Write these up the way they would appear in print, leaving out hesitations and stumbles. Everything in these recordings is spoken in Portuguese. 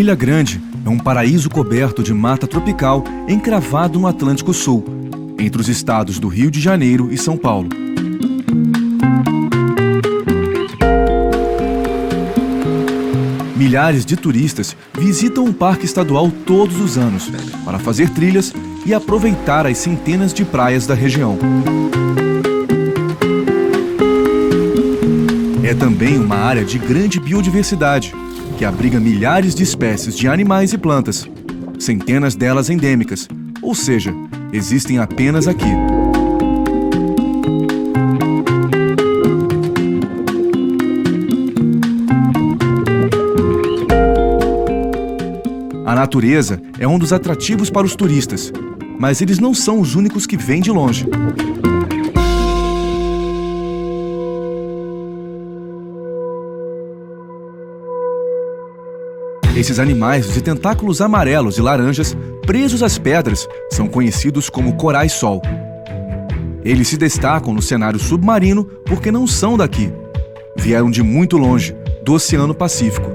Ilha Grande é um paraíso coberto de mata tropical encravado no Atlântico Sul, entre os estados do Rio de Janeiro e São Paulo. Milhares de turistas visitam o parque estadual todos os anos para fazer trilhas e aproveitar as centenas de praias da região. É também uma área de grande biodiversidade, que abriga milhares de espécies de animais e plantas, centenas delas endêmicas, ou seja, existem apenas aqui. A natureza é um dos atrativos para os turistas, mas eles não são os únicos que vêm de longe. Esses animais de tentáculos amarelos e laranjas, presos às pedras, são conhecidos como corais-sol. Eles se destacam no cenário submarino porque não são daqui. Vieram de muito longe, do Oceano Pacífico.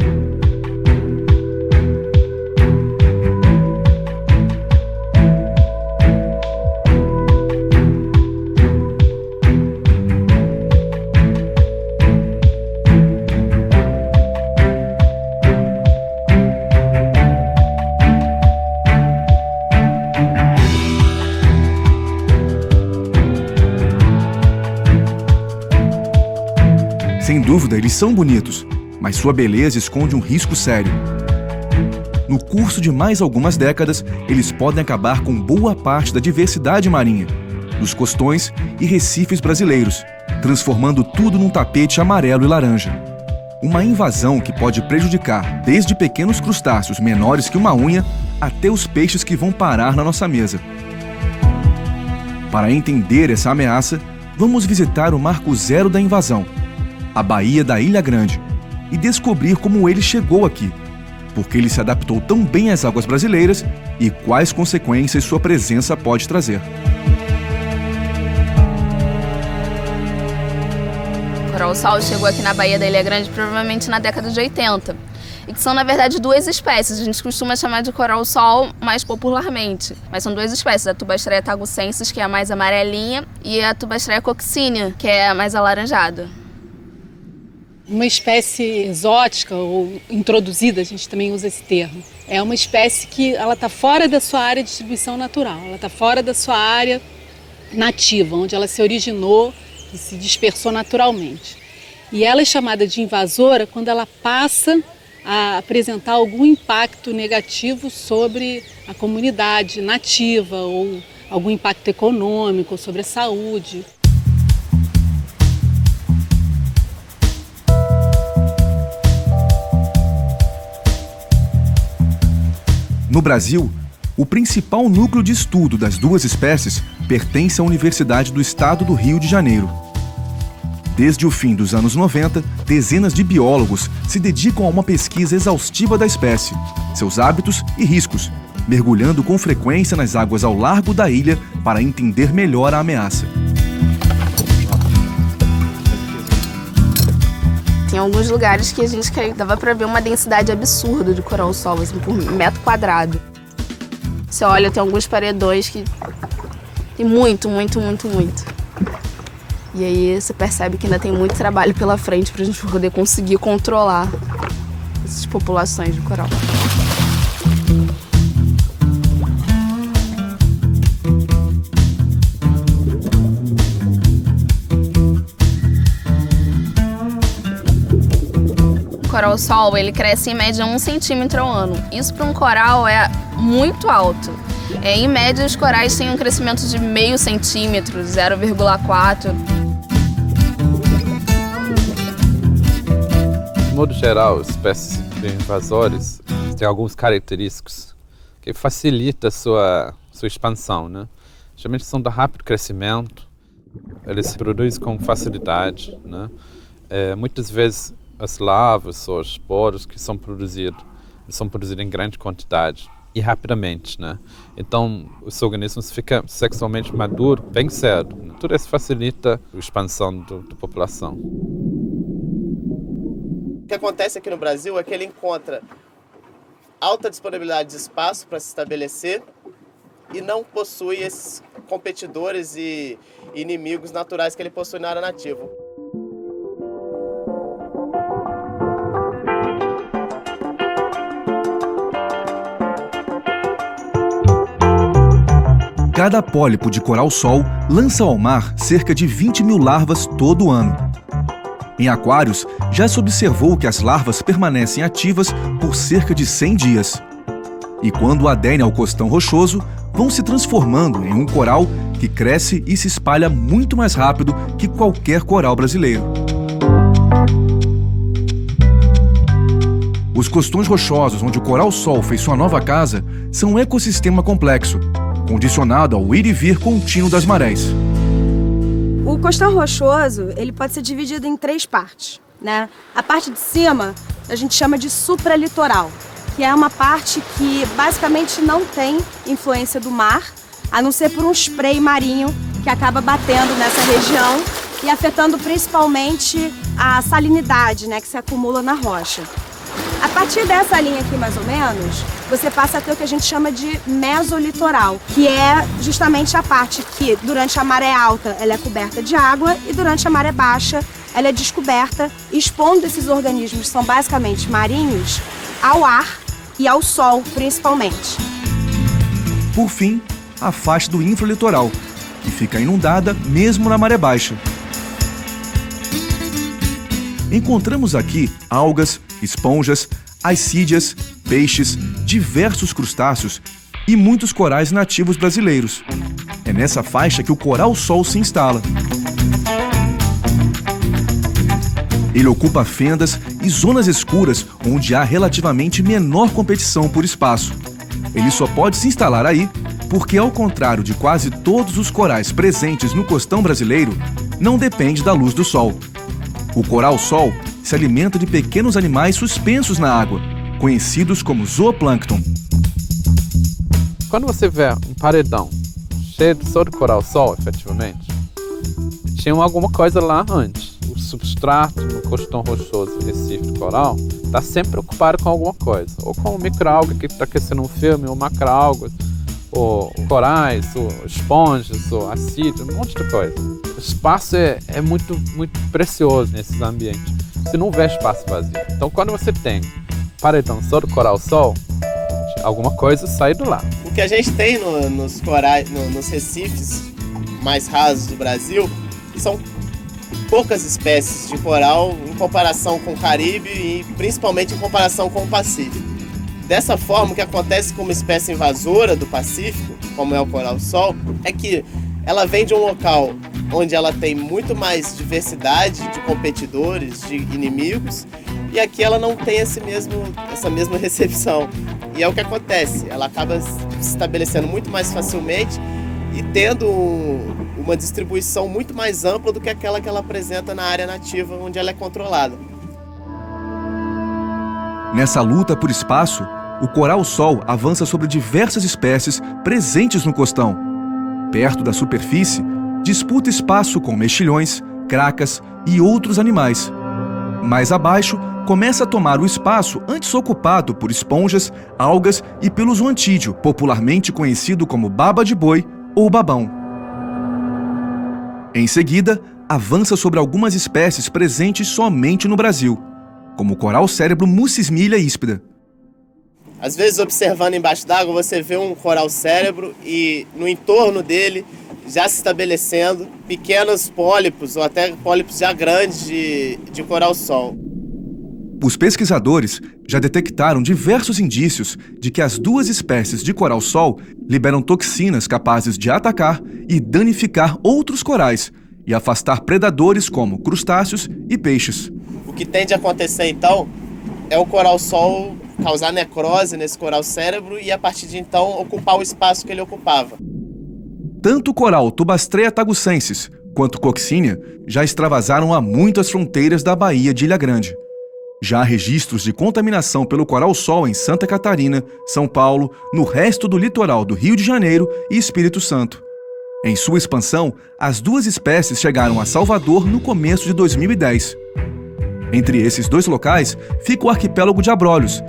Sem dúvida, eles são bonitos, mas sua beleza esconde um risco sério. No curso de mais algumas décadas, eles podem acabar com boa parte da diversidade marinha, dos costões e recifes brasileiros, transformando tudo num tapete amarelo e laranja. Uma invasão que pode prejudicar desde pequenos crustáceos menores que uma unha até os peixes que vão parar na nossa mesa. Para entender essa ameaça, vamos visitar o marco zero da invasão, a Baía da Ilha Grande, e descobrir como ele chegou aqui, porque ele se adaptou tão bem às águas brasileiras e quais consequências sua presença pode trazer. O coral-sol chegou aqui na Baía da Ilha Grande provavelmente na década de 80, e que são, na verdade, duas espécies. A gente costuma chamar de coral-sol mais popularmente, mas são duas espécies, a Tubastreia tagucensis, que é a mais amarelinha, e a Tubastreia coccinea, que é a mais alaranjada. Uma espécie exótica ou introduzida, a gente também usa esse termo. É uma espécie que ela está fora da sua área de distribuição natural, ela está fora da sua área nativa, onde ela se originou e se dispersou naturalmente. E ela é chamada de invasora quando ela passa a apresentar algum impacto negativo sobre a comunidade nativa ou algum impacto econômico sobre a saúde. No Brasil, o principal núcleo de estudo das duas espécies pertence à Universidade do Estado do Rio de Janeiro. Desde o fim dos anos 90, dezenas de biólogos se dedicam a uma pesquisa exaustiva da espécie, seus hábitos e riscos, mergulhando com frequência nas águas ao largo da ilha para entender melhor a ameaça. Tem alguns lugares que a gente dava para ver uma densidade absurda de coral-sol, assim, por metro quadrado. Você olha, tem alguns paredões que tem muito. E aí você percebe que ainda tem muito trabalho pela frente para a gente poder conseguir controlar essas populações de coral. O coral-sol, ele cresce em média 1 centímetro ao ano. Isso para um coral é muito alto. Em média, os corais têm um crescimento de meio centímetro, 0,4. De modo geral, espécies de invasores têm alguns característicos que facilitam a sua expansão, né? Geralmente são de rápido crescimento, eles se produzem com facilidade, né? Muitas vezes as larvas ou os esporos que são produzidos em grande quantidade e rapidamente, né? Então, os organismos ficam sexualmente maduros bem cedo. Tudo isso facilita a expansão da população. O que acontece aqui no Brasil é que ele encontra alta disponibilidade de espaço para se estabelecer e não possui esses competidores e inimigos naturais que ele possui na área nativa. Cada pólipo de coral-sol lança ao mar cerca de 20 mil larvas todo ano. Em aquários, já se observou que as larvas permanecem ativas por cerca de 100 dias. E quando aderem ao costão rochoso, vão se transformando em um coral que cresce e se espalha muito mais rápido que qualquer coral brasileiro. Os costões rochosos onde o coral-sol fez sua nova casa são um ecossistema complexo, condicionado ao ir e vir contínuo das marés. O costão rochoso, ele pode ser dividido em 3 partes, né? A parte de cima a gente chama de supralitoral, que é uma parte que basicamente não tem influência do mar, a não ser por um spray marinho que acaba batendo nessa região e afetando principalmente a salinidade, né, que se acumula na rocha. A partir dessa linha aqui, mais ou menos, você passa a ter o que a gente chama de mesolitoral, que é justamente a parte que, durante a maré alta, ela é coberta de água e, durante a maré baixa, ela é descoberta, expondo esses organismos, que são basicamente marinhos, ao ar e ao sol, principalmente. Por fim, a faixa do infralitoral, que fica inundada mesmo na maré baixa. Encontramos aqui algas, esponjas, ascídeas, peixes, diversos crustáceos e muitos corais nativos brasileiros. É nessa faixa que o coral-sol se instala. Ele ocupa fendas e zonas escuras onde há relativamente menor competição por espaço. Ele só pode se instalar aí porque, ao contrário de quase todos os corais presentes no costão brasileiro, não depende da luz do sol. O coral-sol se alimenta de pequenos animais suspensos na água, conhecidos como zooplâncton. Quando você vê um paredão cheio só de coral-sol, efetivamente, tinha alguma coisa lá antes. O substrato no costão rochoso do Recife de coral está sempre ocupado com alguma coisa. Ou com microalga que está aquecendo um filme, ou macroalgas, ou corais, ou esponjas, ou acídeos, um monte de coisa. O espaço é muito precioso nesses ambientes. Você não vê espaço vazio. Então, quando você tem paredão só do coral-sol, alguma coisa sai do lá. O que a gente tem nos corais, nos recifes mais rasos do Brasil, são poucas espécies de coral em comparação com o Caribe e principalmente em comparação com o Pacífico. Dessa forma, o que acontece com uma espécie invasora do Pacífico, como é o coral-sol, é que ela vem de um local onde ela tem muito mais diversidade de competidores, de inimigos, e aqui ela não tem essa mesma recepção. E é o que acontece, ela acaba se estabelecendo muito mais facilmente e tendo uma distribuição muito mais ampla do que aquela que ela apresenta na área nativa, onde ela é controlada. Nessa luta por espaço, o coral-sol avança sobre diversas espécies presentes no costão. Perto da superfície, disputa espaço com mexilhões, cracas e outros animais. Mais abaixo, começa a tomar o espaço antes ocupado por esponjas, algas e pelo zoantídeo, popularmente conhecido como baba de boi ou babão. Em seguida, avança sobre algumas espécies presentes somente no Brasil, como o coral-cérebro Mucismylia híspida. Às vezes, observando embaixo d'água, você vê um coral-cérebro e no entorno dele já se estabelecendo pequenos pólipos ou até pólipos já grandes de coral-sol. Os pesquisadores já detectaram diversos indícios de que as duas espécies de coral-sol liberam toxinas capazes de atacar e danificar outros corais e afastar predadores como crustáceos e peixes. O que tende a acontecer, então, é o coral-sol causar necrose nesse coral-cérebro e, a partir de então, ocupar o espaço que ele ocupava. Tanto o coral Tubastrea tagucensis quanto Coccinia já extravasaram há muito as fronteiras da Baía de Ilha Grande. Já há registros de contaminação pelo coral-sol em Santa Catarina, São Paulo, no resto do litoral do Rio de Janeiro e Espírito Santo. Em sua expansão, as duas espécies chegaram a Salvador no começo de 2010. Entre esses dois locais fica o arquipélago de Abrolhos,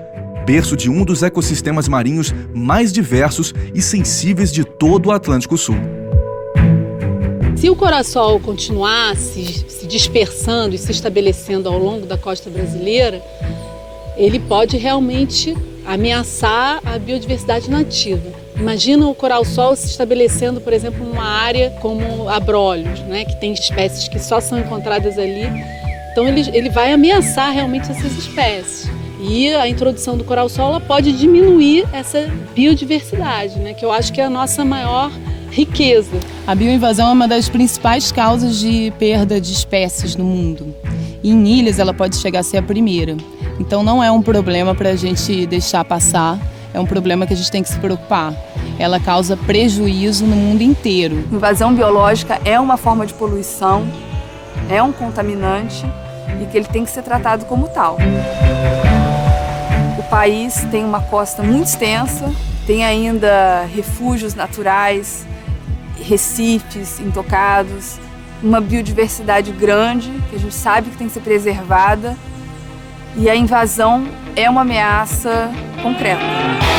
berço de um dos ecossistemas marinhos mais diversos e sensíveis de todo o Atlântico Sul. Se o coral-sol continuar se dispersando e se estabelecendo ao longo da costa brasileira, ele pode realmente ameaçar a biodiversidade nativa. Imagina o coral-sol se estabelecendo, por exemplo, numa área como Abrolhos, né, que tem espécies que só são encontradas ali. Então ele vai ameaçar realmente essas espécies. E a introdução do coral-sol ela pode diminuir essa biodiversidade, né, que eu acho que é a nossa maior riqueza. A bioinvasão é uma das principais causas de perda de espécies no mundo. E em ilhas ela pode chegar a ser a primeira. Então não é um problema para a gente deixar passar, é um problema que a gente tem que se preocupar. Ela causa prejuízo no mundo inteiro. Invasão biológica é uma forma de poluição, é um contaminante e que ele tem que ser tratado como tal. O país tem uma costa muito extensa, tem ainda refúgios naturais, recifes intocados, uma biodiversidade grande que a gente sabe que tem que ser preservada. E a invasão é uma ameaça concreta.